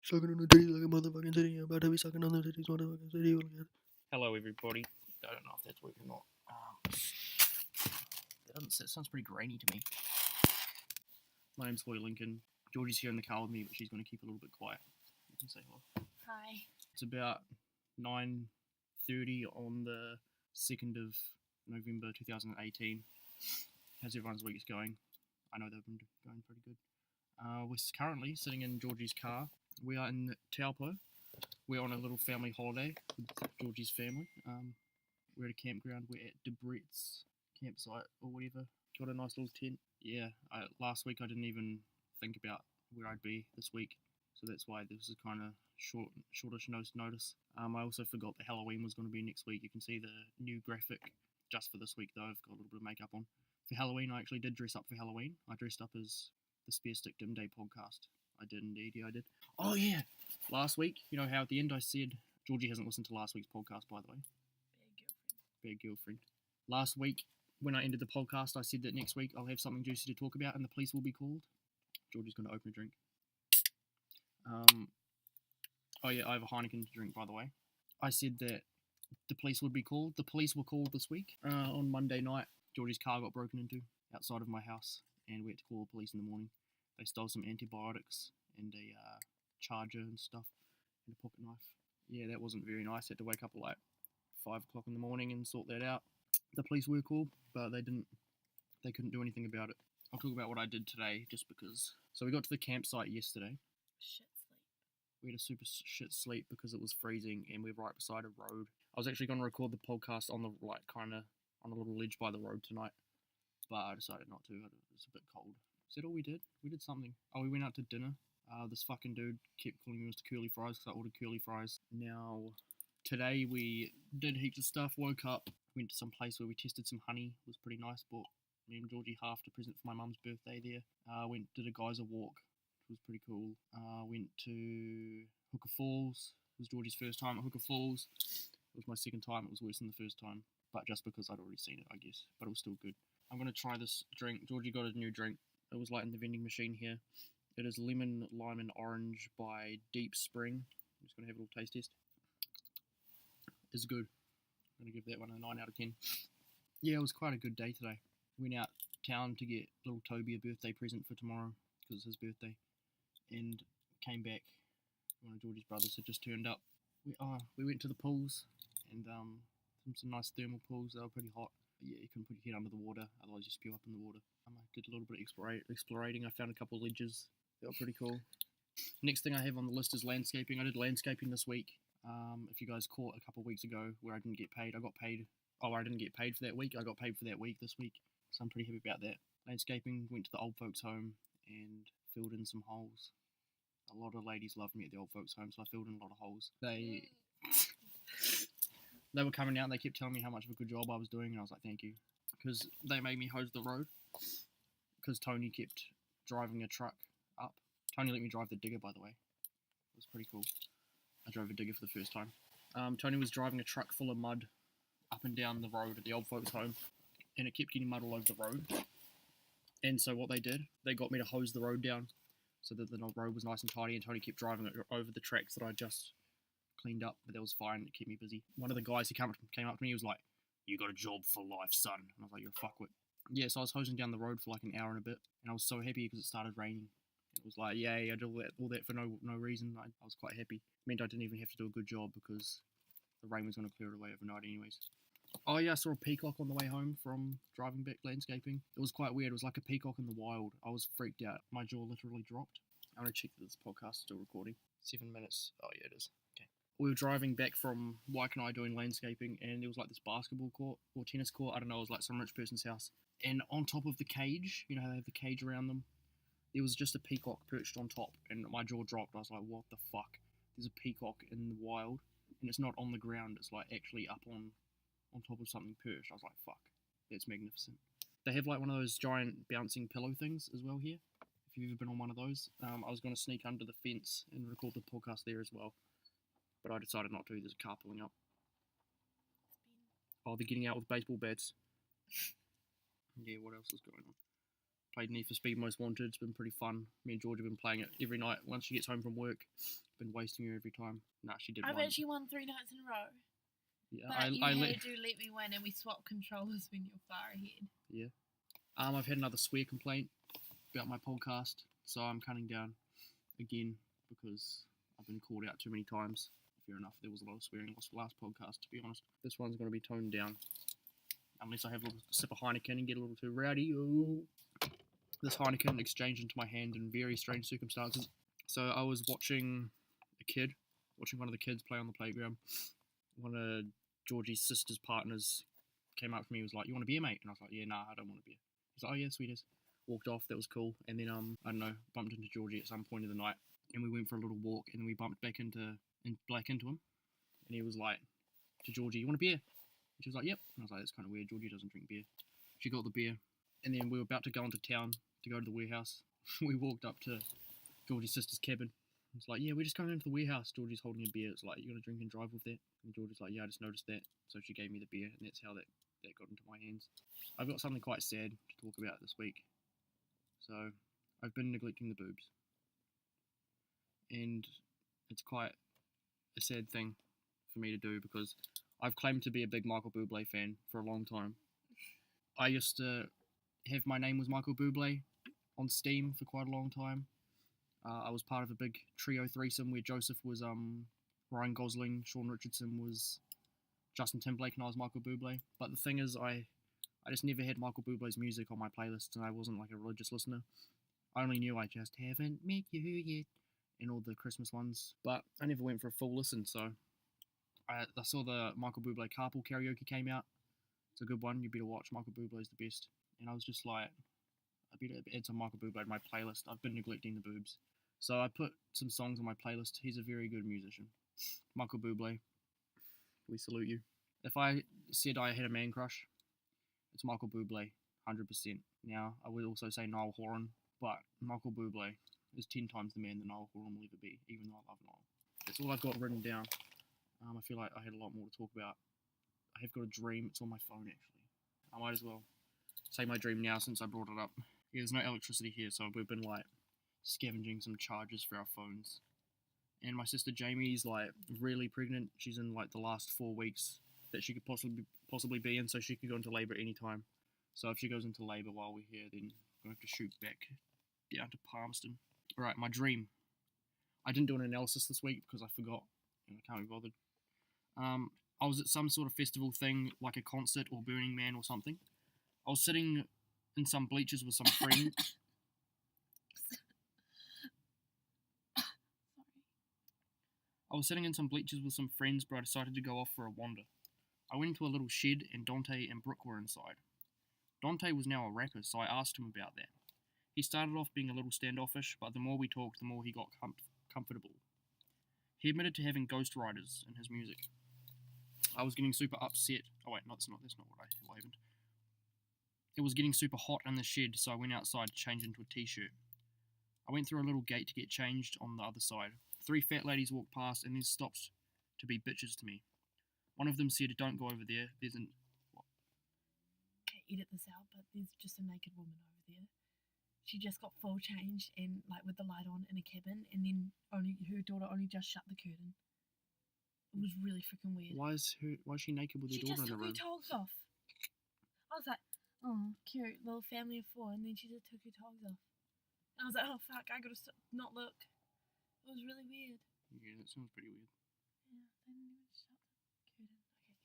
Sucking on the titties like a motherfucking titty. I'm about to be sucking on the titties, motherfucking titty. Hello, everybody. I don't know if that's working or not. That sounds pretty grainy to me. My name's Chloe Lincoln. Georgie's here in the car with me, but she's going to keep a little bit quiet. You can say hello. Hi. It's about 9:30 on the 2nd of November 2018. How's everyone's week going? I know they've been going pretty good. We're currently sitting in Georgie's car. We are in Taupo. We're on a little family holiday with Georgie's family. We're at a campground. We're at Debrett's campsite or whatever. Got a nice little tent. Yeah, last week I didn't even think about where I'd be this week, so that's why this is kind of shortish notice. I also forgot that Halloween was going to be next week. You can see the new graphic just for this week though. I've got a little bit of makeup on. For Halloween, I actually did dress up for Halloween. I dressed up as the Spare Stick Dim Day podcast. I did indeed, yeah I did. Oh yeah, last week, you know how at the end I said, Georgie hasn't listened to last week's podcast by the way. Bad girlfriend. Last week, when I ended the podcast, I said that next week I'll have something juicy to talk about and the police will be called. Georgie's going to open a drink. Oh yeah, I have a Heineken to drink by the way. I said that the police would be called. The police were called this week. On Monday night, Georgie's car got broken into outside of my house and we had to call the police in the morning. They stole some antibiotics and a charger and stuff and a pocket knife. Yeah, that wasn't very nice. Had to wake up at like 5 o'clock in the morning and sort that out. The police were called, but they couldn't do anything about it. I'll talk about what I did today just because. So we got to the campsite yesterday. Shit sleep. We had a super shit sleep because it was freezing and we were right beside a road. I was actually going to record the podcast on the kind of on a little ledge by the road tonight, but I decided not to. It was a bit cold. Is that all we did? We did something. Oh, we went out to dinner. This fucking dude kept calling me Mr. Curly Fries because I ordered curly fries. Now, today we did heaps of stuff. Woke up, went to some place where we tested some honey. It was pretty nice. Bought me and Georgie half a present for my mum's birthday there. Did a geyser walk, which was pretty cool. Went to Hooker Falls. It was Georgie's first time at Hooker Falls. It was my second time. It was worse than the first time, but just because I'd already seen it, I guess. But it was still good. I'm going to try this drink. Georgie got a new drink. It was like in the vending machine here. It is lemon, lime, and orange by Deep Spring. I'm just going to have a little taste test. It's good. I'm going to give that one a 9 out of 10. Yeah, it was quite a good day today. Went out town to get little Toby a birthday present for tomorrow because it's his birthday. And came back. One of Georgie's brothers had just turned up. We went to the pools and some nice thermal pools. They were pretty hot. But yeah, you couldn't put your head under the water, otherwise you spew up in the water. I did a little bit of explorating. I found a couple of ledges. They were pretty cool. Next thing I have on the list is landscaping. I did landscaping this week. If you guys caught a couple of weeks ago where I didn't get paid, I didn't get paid for that week. I got paid for that week this week, so I'm pretty happy about that. Landscaping, went to the old folks home and filled in some holes. A lot of ladies loved me at the old folks home, so I filled in a lot of holes. They were coming out and they kept telling me how much of a good job I was doing, and I was like, thank you. Because they made me hose the road, because Tony kept driving a truck up. Tony let me drive the digger, by the way. It was pretty cool. I drove a digger for the first time. Tony was driving a truck full of mud up and down the road at the old folks home, and it kept getting mud all over the road. And so what they did, they got me to hose the road down so that the road was nice and tidy, and Tony kept driving it over the tracks that I just cleaned up, but that was fine. It kept me busy. One of the guys who came up to me, he was like, "You got a job for life, son." And I was like, "You're a fuckwit." Yeah, so I was hosing down the road for like an hour and a bit, and I was so happy because it started raining. It was like, yay, I did all that for no reason. I was quite happy. It meant I didn't even have to do a good job because the rain was going to clear it away overnight anyways. Oh yeah, I saw a peacock on the way home from driving back landscaping. It was quite weird. It was like a peacock in the wild. I was freaked out. My jaw literally dropped. I'm going to check that this podcast is still recording. 7 minutes. Oh yeah, it is. Okay. We were driving back from Waikanae doing landscaping, and there was like this basketball court or tennis court. I don't know. It was like some rich person's house. And on top of the cage, you know how they have the cage around them? There was just a peacock perched on top, and my jaw dropped. I was like, what the fuck? There's a peacock in the wild, and it's not on the ground. It's like actually up on top of something perched. I was like, fuck, that's magnificent. They have like one of those giant bouncing pillow things as well here. If you've ever been on one of those. I was going to sneak under the fence and record the podcast there as well, but I decided not to. There's a car pulling up. Oh, they're getting out with baseball bats. Yeah, what else is going on? Played Need for Speed Most Wanted. It's been pretty fun. Me and George have been playing it every night. Once she gets home from work, been wasting her every time. Nah, she did I've one. actually won 3 nights in a row. Yeah, But you had to let me win, and we swapped controllers when you're far ahead. Yeah. I've had another swear complaint about my podcast, so I'm cutting down again because I've been called out too many times. Fair enough, there was a lot of swearing last podcast, to be honest. This one's going to be toned down, unless I have a little sip of Heineken and get a little too rowdy. Oh. This Heineken exchanged into my hand in very strange circumstances. So I was watching one of the kids play on the playground. One of Georgie's sister's partners came up to me and was like, "You want a beer, mate?" And I was like, "Yeah, nah, I don't want a beer." He's like, "Oh yeah, sweet as." Walked off, that was cool. And then I don't know, bumped into Georgie at some point of the night, and we went for a little walk, and then we bumped back into him, and he was like to Georgie, "You want a beer?" And she was like, "Yep." And I was like, "That's kind of weird. Georgie doesn't drink beer." She got the beer, and then we were about to go into town to go to the warehouse. We walked up to Georgie's sister's cabin. It's like, "Yeah, we're just going into the warehouse." Georgie's holding a beer. It's like, "You gonna drink and drive with that?" And Georgie's like, "Yeah, I just noticed that." So she gave me the beer, and that's how that got into my hands. I've got something quite sad to talk about this week. So I've been neglecting the boobs, and it's quite a sad thing for me to do because I've claimed to be a big Michael Bublé fan for a long time. I used to have my name was Michael Bublé on Steam for quite a long time. I was part of a big trio threesome where Joseph was Ryan Gosling, Sean Richardson was Justin Timberlake, and I was Michael Bublé. But the thing is, I just never had Michael Bublé's music on my playlist, and I wasn't like a religious listener. I only knew I just haven't met you yet, and all the Christmas ones. But I never went for a full listen, so I saw the Michael Bublé Carpool Karaoke came out. It's a good one. You better watch. Michael Bublé's the best. And I was just like, I better add some Michael Bublé to my playlist. I've been neglecting the boobs. So I put some songs on my playlist. He's a very good musician. Michael Bublé, we salute you. If I said I had a man crush, it's Michael Bublé, 100%. Now, I would also say Niall Horan, but Michael Bublé is 10 times the man that Niall Horan will ever be, even though I love Niall. That's all I've got written down. I feel like I had a lot more to talk about. I have got a dream. It's on my phone, actually. I might as well say my dream now since I brought it up. Yeah, there's no electricity here, so we've been, like, scavenging some chargers for our phones. And my sister Jamie's, like, really pregnant. She's in, like, the last 4 weeks that she could possibly be in, so she could go into labour anytime. So if she goes into labour while we're here, then we're going to have to shoot back down to Palmerston. Alright, my dream. I didn't do an analysis this week because I forgot, and I can't be bothered. I was at some sort of festival thing, like a concert or Burning Man or something. I was sitting in some bleachers with some friends. I was sitting in some bleachers with some friends, but I decided to go off for a wander. I went into a little shed, and Dante and Brooke were inside. Dante was now a rapper, so I asked him about that. He started off being a little standoffish, but the more we talked, the more he got comfortable. He admitted to having ghostwriters in his music. I was getting super upset. Oh wait, no, that's not what I labelled. It was getting super hot in the shed, so I went outside to change into a t-shirt. I went through a little gate to get changed on the other side. 3 fat ladies walked past and then stopped to be bitches to me. One of them said, "Don't go over there, there's an..." What? Okay, edit this out, but there's just a naked woman over there. She just got full changed and, like, with the light on in a cabin, and then her daughter only just shut the curtain. It was really freaking weird. Why is she naked with her daughter in the room? She just took her togs off. I was like, oh, cute, little family of 4, and then she just took her togs off. And I was like, oh fuck, I gotta not look. It was really weird. Yeah, that sounds pretty weird. Yeah, then you shut the curtain. Okay,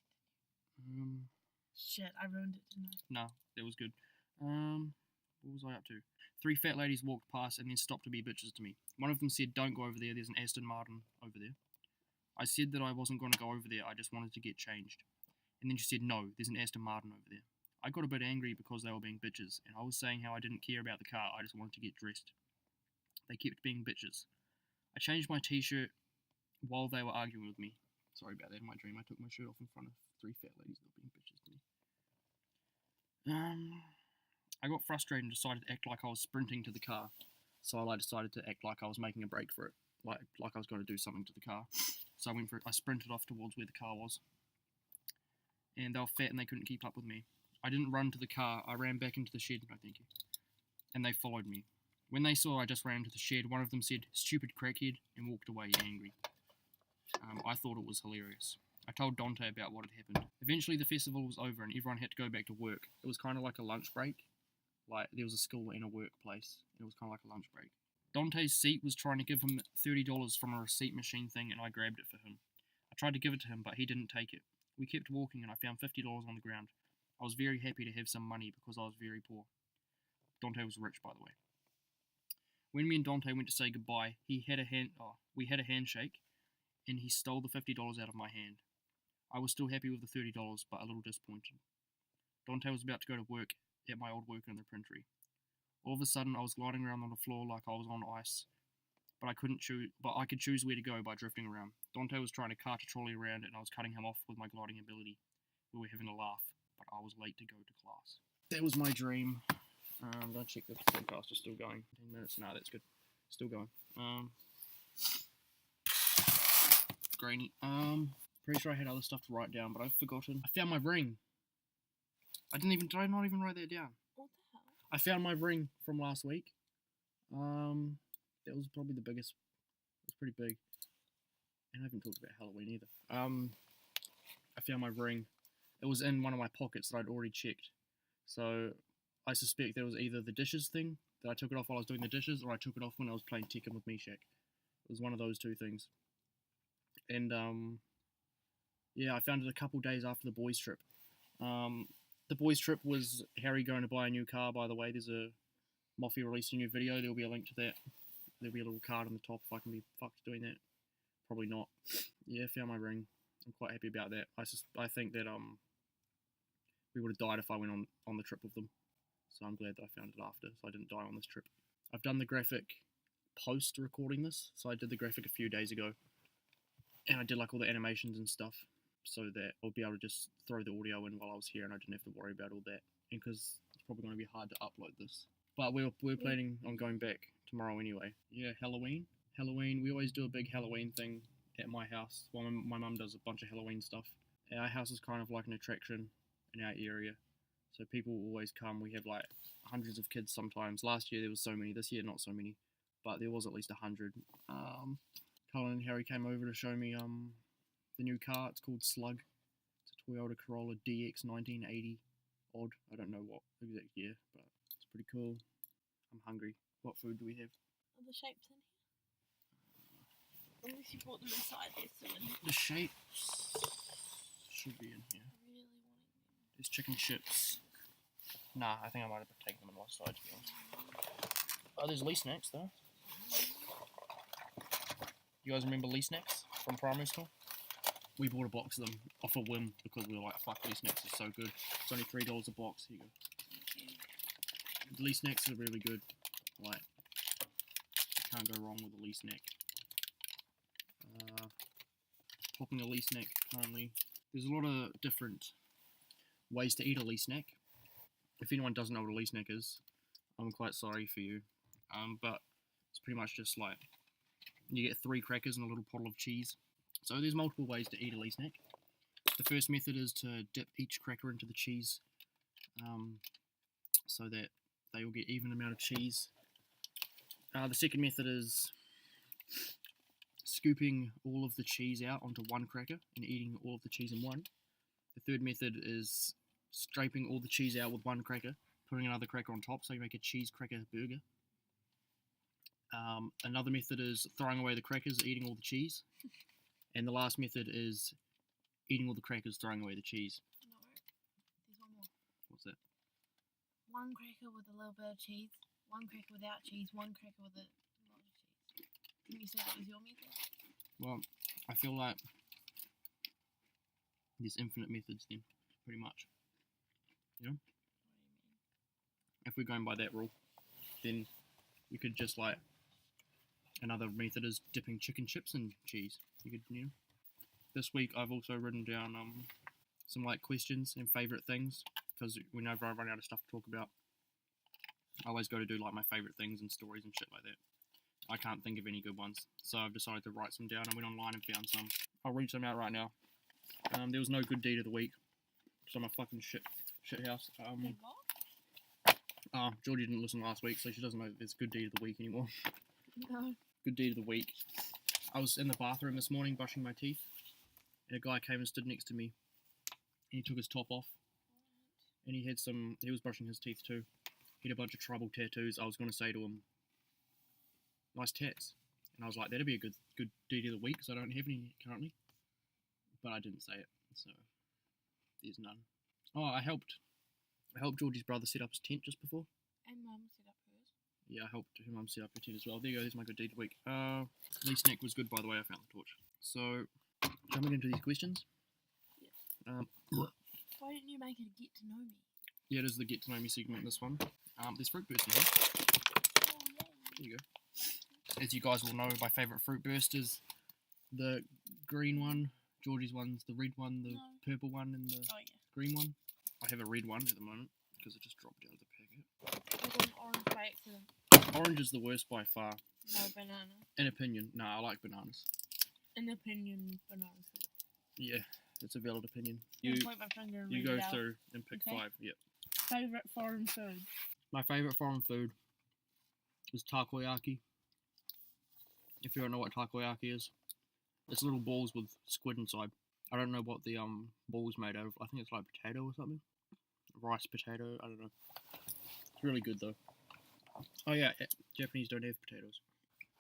continue. Shit, I ruined it, didn't I? No, that was good. What was I up to? 3 fat ladies walked past and then stopped to be bitches to me. One of them said, "Don't go over there, there's an Aston Martin over there." I said that I wasn't going to go over there, I just wanted to get changed. And then she said, "No, there's an Aston Martin over there." I got a bit angry because they were being bitches, and I was saying how I didn't care about the car, I just wanted to get dressed. They kept being bitches. I changed my t-shirt while they were arguing with me. Sorry about that in my dream. I took my shirt off in front of 3 fat ladies that were being bitches to me. I got frustrated and decided to act like I was sprinting to the car. So I decided to act like I was making a break for it. Like I was going to do something to the car. So I went for it. I sprinted off towards where the car was. And they were fat and they couldn't keep up with me. I didn't run to the car. I ran back into the shed. No, thank you. And they followed me. When they saw I just ran into the shed, one of them said, "Stupid crackhead," and walked away angry. I thought it was hilarious. I told Dante about what had happened. Eventually the festival was over and everyone had to go back to work. It was kind of like a lunch break. Like, there was a school and a workplace. It was kind of like a lunch break. Dante's seat was trying to give him $30 from a receipt machine thing, and I grabbed it for him. I tried to give it to him, but he didn't take it. We kept walking and I found $50 on the ground. I was very happy to have some money because I was very poor. Dante was rich, by the way. When me and Dante went to say goodbye, we had a handshake, and he stole the $50 out of my hand. I was still happy with the $30, but a little disappointed. Dante was about to go to work at my old work in the printery. All of a sudden, I was gliding around on the floor like I was on ice, but I could choose where to go by drifting around. Dante was trying to cart a trolley around, and I was cutting him off with my gliding ability. We were having a laugh, but I was late to go to class. That was my dream. I'm going to check the podcast is still going. 10 minutes. No, that's good. Still going. Grainy. Pretty sure I had other stuff to write down, but I've forgotten. I found my ring. Did I not even write that down? What the hell? I found my ring from last week. That was probably the biggest. It was pretty big. And I haven't talked about Halloween either. I found my ring. It was in one of my pockets that I'd already checked. So I suspect there was either the dishes thing, that I took it off while I was doing the dishes, or I took it off when I was playing Tekken with Meshach. It was one of those two things. And, yeah, I found it a couple days after the boys' trip. The boys' trip was Harry going to buy a new car, by the way. There's a Moffy released a new video. There'll be a link to that. There'll be a little card on the top if I can be fucked doing that. Probably not. Yeah, found my ring. I'm quite happy about that. I think that, we would have died if I went on the trip with them. So I'm glad that I found it after, so I didn't die on this trip. I've done the graphic post recording this, so I did the graphic a few days ago. And I did like all the animations and stuff, so that I'll be able to just throw the audio in while I was here and I didn't have to worry about all that. And because it's probably going to be hard to upload this. But we're planning on going back tomorrow anyway. Yeah, Halloween. We always do a big Halloween thing at my house. Well, my mum does a bunch of Halloween stuff. Our house is kind of like an attraction in our area. So people always come. We have like hundreds of kids sometimes. Last year there was so many. This year not so many. But there was at least 100. Colin and Harry came over to show me the new car. It's called Slug. It's a Toyota Corolla DX 1980 odd. I don't know what exact year, but it's pretty cool. I'm hungry. What food do we have? Are the shapes in here? Unless you brought them inside, they're still in here. The shapes should be in here. I really wanting them. There's chicken chips. Nah, I think I might have taken them on my side, to be honest. Oh, there's Lee Snacks, though. You guys remember Lee Snacks from primary school? We bought a box of them off a whim because we were like, fuck, Lee Snacks is so good. It's only $3 a box. Here you go. Lee Snacks are really good. Like, you can't go wrong with a Lee Snack. Popping a Lee Snack currently. There's a lot of different ways to eat a Lee Snack. If anyone doesn't know what a Lee Snack is, I'm quite sorry for you. But it's pretty much just like, you get 3 crackers and a little bottle of cheese. So there's multiple ways to eat a Lee Snack. The first method is to dip each cracker into the cheese, so that they all get even amount of cheese. The second method is scooping all of the cheese out onto one cracker and eating all of the cheese in one. The third method is scraping all the cheese out with one cracker, putting another cracker on top, so you make a cheese cracker burger. Another method is throwing away the crackers, eating all the cheese. And the last method is eating all the crackers, throwing away the cheese. No, there's one more. What's that? One cracker with a little bit of cheese, one cracker without cheese, one cracker with a lot of cheese. Can you say that was your method? Well, I feel like there's infinite methods then, pretty much. You know? What do you mean? If we're going by that rule, then you could just like, another method is dipping chicken chips in cheese. You could, you know. This week I've also written down some like questions and favourite things, because whenever I run out of stuff to talk about, I always go to do like my favourite things and stories and shit like that. I can't think of any good ones, so I've decided to write some down. I went online and found some. I'll read some out right now. There was no good deed of the week, so I'm a fucking shit house. Wait, what? Oh, Georgie didn't listen last week, so she doesn't know that there's good deed of the week anymore. No. Good deed of the week. I was in the bathroom this morning brushing my teeth, and a guy came and stood next to me, and he took his top off, and he was brushing his teeth too. He had a bunch of tribal tattoos. I was going to say to him, nice tats. And I was like, that'd be a good deed of the week, because I don't have any currently. But I didn't say it, so there's none. Oh, I helped Georgie's brother set up his tent just before. And Mum set up hers. Yeah, I helped her mum set up her tent as well. There you go, there's my good deed of the week. Lee snack was good, by the way, I found the torch. So, jumping into these questions. Why didn't you make it a get to know me? Yeah, it is the get to know me segment, this one. There's fruit burst in here. Oh, yay. There you go. As you guys will know, my favourite fruit burst is the green one. Georgie's one's the red one, the purple one, and the Oh, yeah. green one. I have a red one at the moment because it just dropped out of the packet. I got an orange by accident. Orange is the worst by far. No banana. In opinion. No, I like bananas. In opinion, bananas. Yeah, it's a valid opinion. I'm You gonna point my finger and you read go it out. through and pick Okay. 5. Yep. Favourite foreign food? My favourite foreign food is takoyaki. If you don't know what takoyaki is, it's little balls with squid inside. I don't know what the ball's made out of. I think it's like potato or something. Rice potato, I don't know. It's really good though. Oh yeah, Japanese don't have potatoes.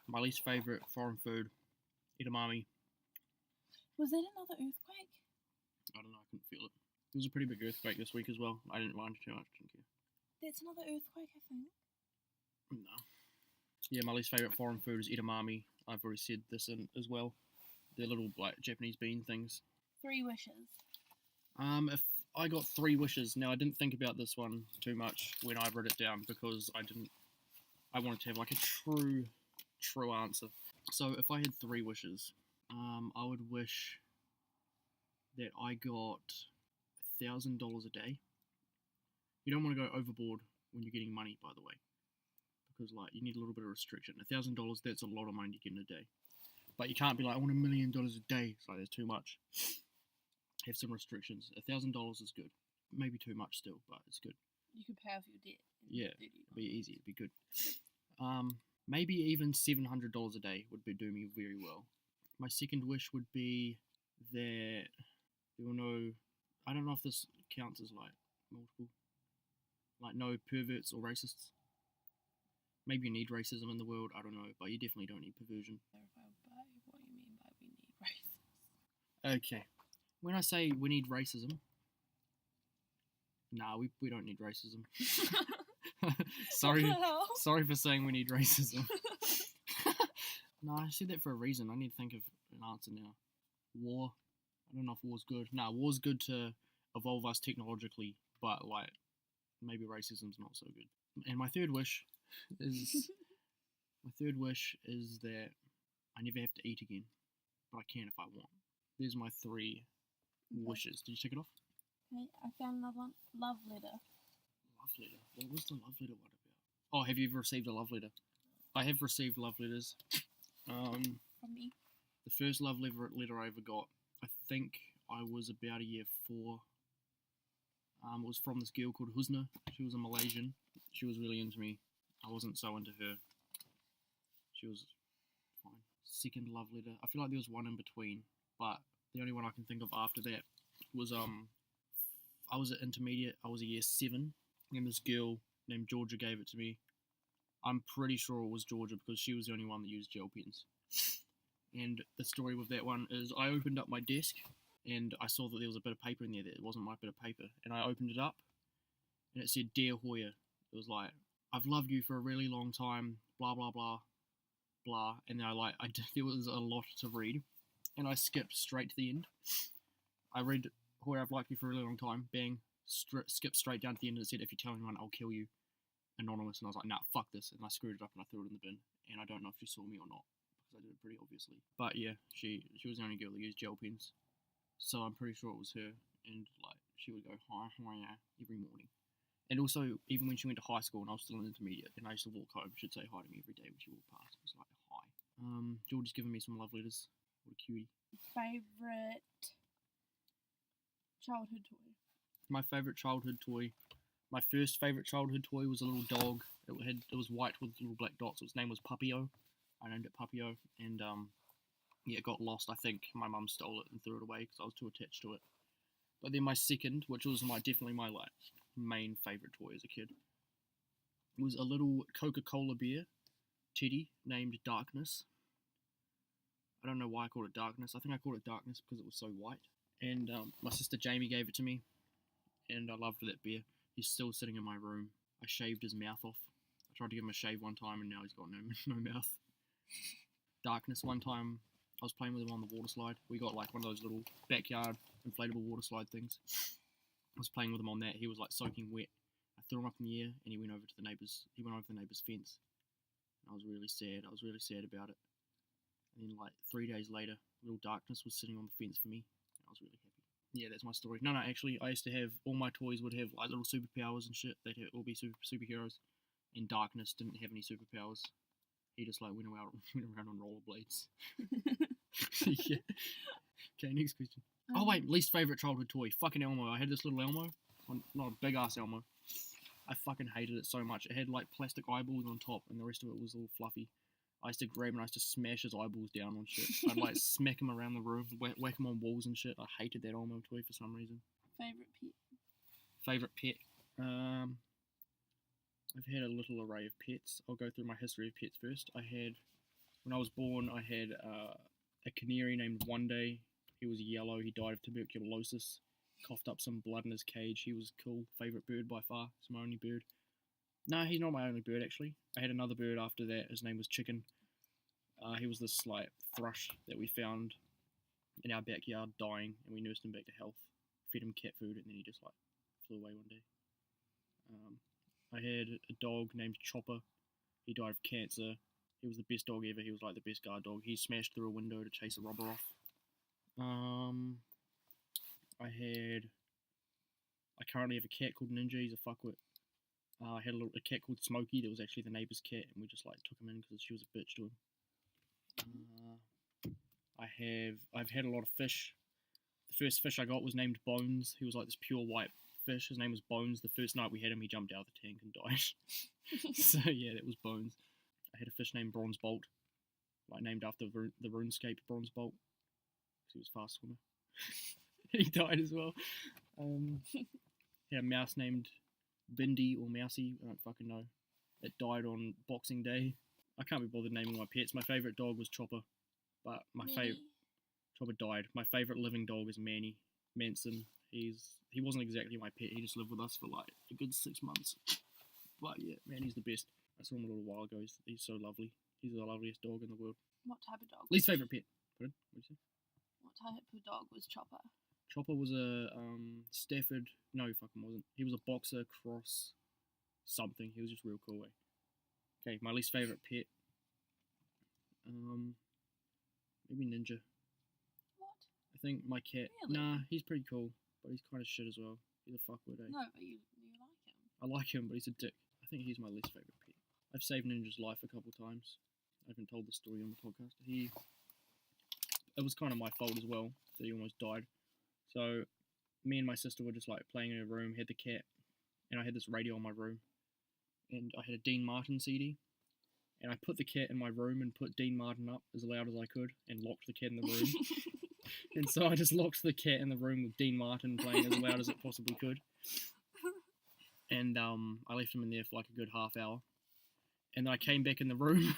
My least favourite foreign food, edamame. Was that another earthquake? I don't know, I couldn't feel it. It was a pretty big earthquake this week as well. I didn't mind too much, didn't care. That's another earthquake, I think. No. Yeah, my least favourite foreign food is edamame. I've already said this in as well. They're little like Japanese bean things. 3 wishes. If I got 3 wishes, now I didn't think about this one too much when I wrote it down because I wanted to have like a true answer. So if I had 3 wishes, I would wish that I got $1,000 a day. You don't want to go overboard when you're getting money, by the way, because like you need a little bit of restriction. $1,000, that's a lot of money to get in a day. But you can't be like, I want $1 million a day. It's like, there's too much. Have some restrictions. $1,000 is good. Maybe too much still, but it's good. You could pay off your debt. Yeah, it'd be easy. It'd be good. Maybe even $700 a day would do me very well. My second wish would be that there were no... I don't know if this counts as like multiple. Like no perverts or racists. Maybe you need racism in the world, I don't know, but you definitely don't need perversion. Clarify by what you mean by we need races. Okay. When I say we need racism, nah, we don't need racism. Sorry, What the hell? sorry for saying we need racism. No, I said that for a reason. I need to think of an answer now. War. I don't know if war's good. Nah, war's good to evolve us technologically, but like maybe racism's not so good. And my third wish is that I never have to eat again, but I can if I want. There's my 3 wishes. Did you check it off? Okay, I found another one. Love letter. Love letter. What was the love letter one about? Oh, have you ever received a love letter? I have received love letters. From me. The first love letter I ever got, I think I was about a year 4. It was from this girl called Husna. She was a Malaysian. She was really into me. I wasn't so into her. She was fine. Second love letter. I feel like there was one in between, but the only one I can think of after that was I was at intermediate. I was a year 7, and this girl named Georgia gave it to me. I'm pretty sure it was Georgia because she was the only one that used gel pens. And the story with that one is I opened up my desk and I saw that there was a bit of paper in there that it wasn't my bit of paper. And I opened it up and it said, Dear Hoya. It was like, I've loved you for a really long time, blah, blah, blah, blah. And then there was a lot to read. And I skipped straight to the end. I read, Hoya, I've liked you for a really long time, bang, skipped straight down to the end and it said, if you tell anyone, I'll kill you. Anonymous. And I was like, nah, fuck this. And I screwed it up and I threw it in the bin. And I don't know if she saw me or not, because I did it pretty obviously. But yeah, she was the only girl that used gel pens. So I'm pretty sure it was her. And like, she would go, hi, yeah, every morning. And also, even when she went to high school and I was still in intermediate, and I used to walk home, she'd say hi to me every day when she walked past. It was like, hi. Georgie's given me some love letters. What a cutie. Favourite childhood toy. My favourite childhood toy My first favourite childhood toy was a little dog. It was white with little black dots. Its name was Puppyo. I named it Puppyo, and yeah, it got lost. I think my mum stole it and threw it away because I was too attached to it. But then my second, which was definitely my like main favourite toy as a kid, was a little Coca-Cola beer teddy named Darkness. I don't know why I called it Darkness. I think I called it Darkness because it was so white. And my sister Jamie gave it to me, and I loved that beer. He's still sitting in my room. I shaved his mouth off. I tried to give him a shave one time, and now he's got no mouth. Darkness, one time, I was playing with him on the water slide. We got like one of those little backyard inflatable water slide things. I was playing with him on that. He was like soaking wet. I threw him up in the air, and he went over the neighbour's fence. I was really sad. I was really sad about it. And then like 3 days later, little Darkness was sitting on the fence for me. And I was really happy. Yeah, that's my story. No, actually, I used to have, all my toys would have like little superpowers and shit. They'd all be superheroes. And Darkness didn't have any superpowers. He just like went around on rollerblades. Yeah. Okay, next question. Oh wait, least favourite childhood toy. Fucking Elmo. I had this little Elmo. Not a big ass Elmo. I fucking hated it so much. It had like plastic eyeballs on top, and the rest of it was all fluffy. I used to grab him and I used to smash his eyeballs down on shit. I'd like smack him around the room, whack him on walls and shit. I hated that Elmo toy for some reason. Favourite pet? I've had a little array of pets. I'll go through my history of pets first. When I was born, I had a canary named One Day. He was yellow. He died of tuberculosis. Coughed up some blood in his cage. He was cool. Favourite bird by far. It's my only bird. No, he's not my only bird, actually. I had another bird after that. His name was Chicken. He was this, like, thrush that we found in our backyard dying, and we nursed him back to health. Fed him cat food, and then he just, like, flew away one day. I had a dog named Chopper. He died of cancer. He was the best dog ever. He was, like, the best guard dog. He smashed through a window to chase a robber off. I currently have a cat called Ninja. He's a fuckwit. I had a cat called Smokey that was actually the neighbour's cat, and we just like took him in because she was a bitch to him. I've had a lot of fish. The first fish I got was named Bones. He was like this pure white fish. His name was Bones. The first night we had him, he jumped out of the tank and died. So yeah, that was Bones. I had a fish named Bronze Bolt, like named after the RuneScape Bronze Bolt, because he was a fast swimmer. He died as well. Had a mouse named Bindi or Mousy, I don't fucking know. It died on Boxing Day. I can't be bothered naming my pets. My favourite dog was Chopper, but Chopper died. My favourite living dog is Manny Manson. He wasn't exactly my pet. He just lived with us for like a good 6 months. But yeah, Manny's the best. I saw him a little while ago. He's so lovely. He's the loveliest dog in the world. What type of dog? Least favourite pet. Pardon? What did you say? What type of dog was Chopper? Chopper was a Stafford. No, he fucking wasn't. He was a boxer cross something. He was just real cool. Okay, my least favourite pet. Maybe Ninja. What? I think my cat. Really? Nah, he's pretty cool, but he's kind of shit as well. He's a fuckwit, eh? No, but you like him. I like him, but he's a dick. I think he's my least favourite pet. I've saved Ninja's life a couple times. I haven't told the story on the podcast. It was kind of my fault as well that he almost died. So, me and my sister were just like playing in a room, had the cat, and I had this radio in my room, and I had a Dean Martin CD, and I put the cat in my room and put Dean Martin up as loud as I could, and locked the cat in the room. And so I just locked the cat in the room with Dean Martin playing as loud as it possibly could. And I left him in there for like a good half hour. And then I came back in the room,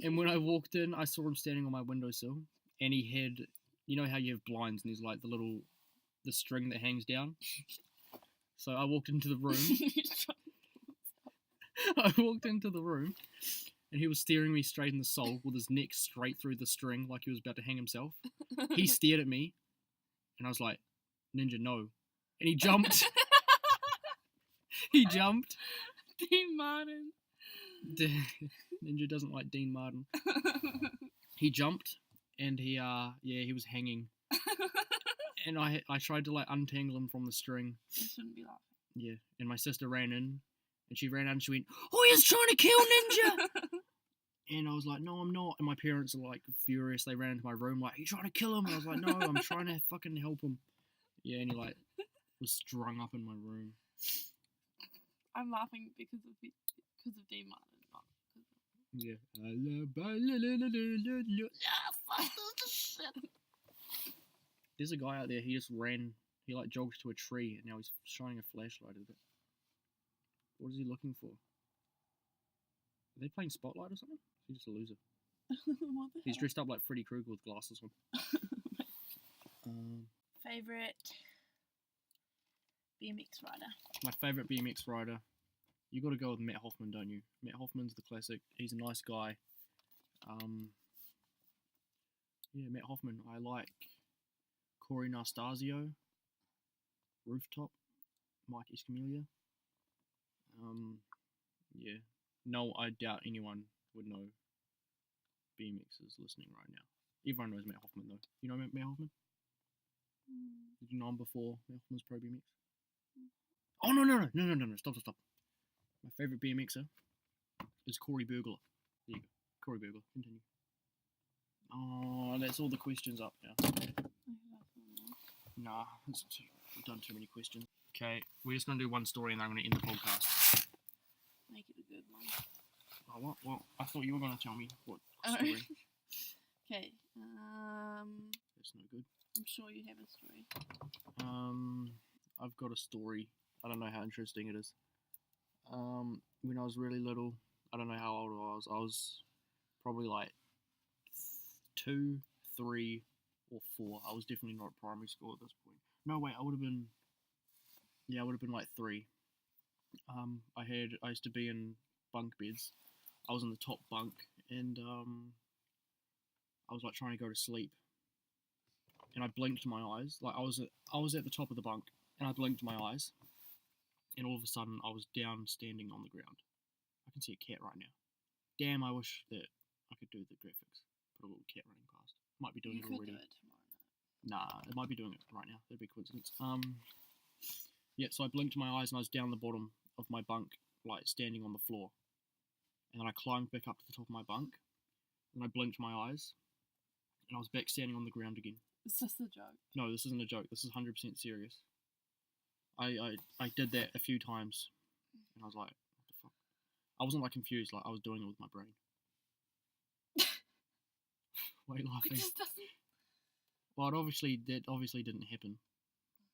and when I walked in, I saw him standing on my windowsill, and he had, you know how you have blinds and there's like the string that hangs down? So I walked into the room. And he was staring me straight in the soul with his neck straight through the string like he was about to hang himself. He stared at me, and I was like, Ninja, no. And he jumped. He jumped. Dean Martin. Ninja doesn't like Dean Martin. He jumped, and he was hanging. And I tried to like untangle him from the string. You shouldn't be laughing. Yeah, and my sister ran in, and she ran out and she went, "Oh, he's trying to kill Ninja!" And I was like, "No, I'm not." And my parents are like furious. They ran into my room like, "You trying to kill him?" And I was like, "No, I'm trying to fucking help him." Yeah, and he like was strung up in my room. I'm laughing because of Dean Martin, not because of... Yeah. There's a guy out there. He just ran. He like jogged to a tree, and now he's shining a flashlight at it. What is he looking for? Are they playing Spotlight or something? He's just a loser. What the He's hell? dressed up like Freddy Krueger with glasses on. Favorite BMX rider? My favorite BMX rider. You got to go with Matt Hoffman, don't you? Matt Hoffman's the classic. He's a nice guy. Yeah, Matt Hoffman. I like Corey Nastasio, Rooftop, Mike Escamilla. Yeah. No, I doubt anyone would know BMXers listening right now. Everyone knows Matt Hoffman though. You know Matt Hoffman? Did you know him before Matt Hoffman's Pro BMX? Oh no! Stop. My favorite BMXer is Corey Burglar. There you go. Corey Burglar. Continue. Oh, that's all the questions up now. Nah, we've done too many questions. Okay, we're just gonna do one story and then I'm gonna end the podcast. Make it a good one. Oh, what? Well, I thought you were gonna tell me what Oh. story. Okay. That's no good. I'm sure you have a story. I've got a story. I don't know how interesting it is. When I was really little, I don't know how old I was probably like 2, 3, or 4. I was definitely not at primary school at this point. No, wait, I would have been like 3. I used to be in bunk beds. I was in the top bunk, and I was like trying to go to sleep, and I blinked my eyes. Like I was at the top of the bunk, and I blinked my eyes, and all of a sudden I was down, standing on the ground. I can see a cat right now. Damn! I wish that I could do the graphics. Put a little cat running past. Might be doing You it could already. do it tomorrow night. Nah, it might be doing it right now. That'd be a coincidence. Yeah, so I blinked my eyes and I was down the bottom of my bunk, like standing on the floor. And then I climbed back up to the top of my bunk, and I blinked my eyes, and I was back standing on the ground again. Is this a joke? No, this isn't a joke. This is 100% serious. I did that a few times, and I was like, what the fuck? I wasn't like confused, like I was doing it with my brain. Why are you It laughing? just doesn't... Well, that obviously didn't happen,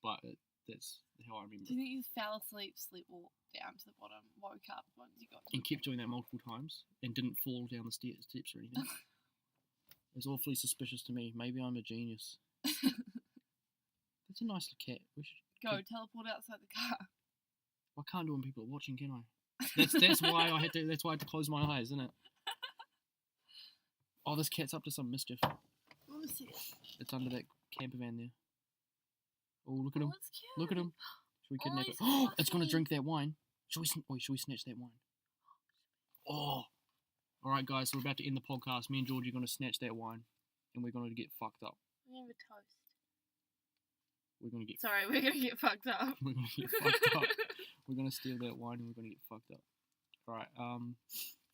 but that's how I remember Do it. you think you fell asleep, sleepwalked down to the bottom, woke up once you got to And the kept doing that multiple times, and didn't fall down the steps or anything. It's awfully suspicious to me. Maybe I'm a genius. That's a nice little cat. We should. Go, teleport outside the car. I can't do it when people are watching, can I? That's why I had to. That's why I had to close my eyes, isn't it? Oh, this cat's up to some mischief. Let me see it. It's under that camper van there. Oh, look at him! it's cute. Look at him! Should we Oh, kidnap it? he's Oh, it's gonna fluffy. drink that wine. Should we snatch that wine? Oh. All right, guys. So we're about to end the podcast. Me and George are gonna snatch that wine, and we're gonna get fucked up. We have a toast. We're gonna get. Sorry, we're gonna get fucked up. We're gonna get fucked up. We're gonna steal that wine, and we're gonna get fucked up. All right.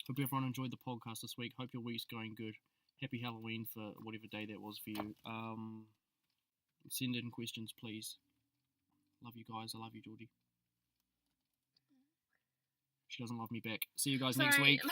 Hope everyone enjoyed the podcast this week. Hope your week's going good. Happy Halloween for whatever day that was for you. Send in questions, please. Love you guys. I love you, Georgie. She doesn't love me back. See you guys next Sorry. week.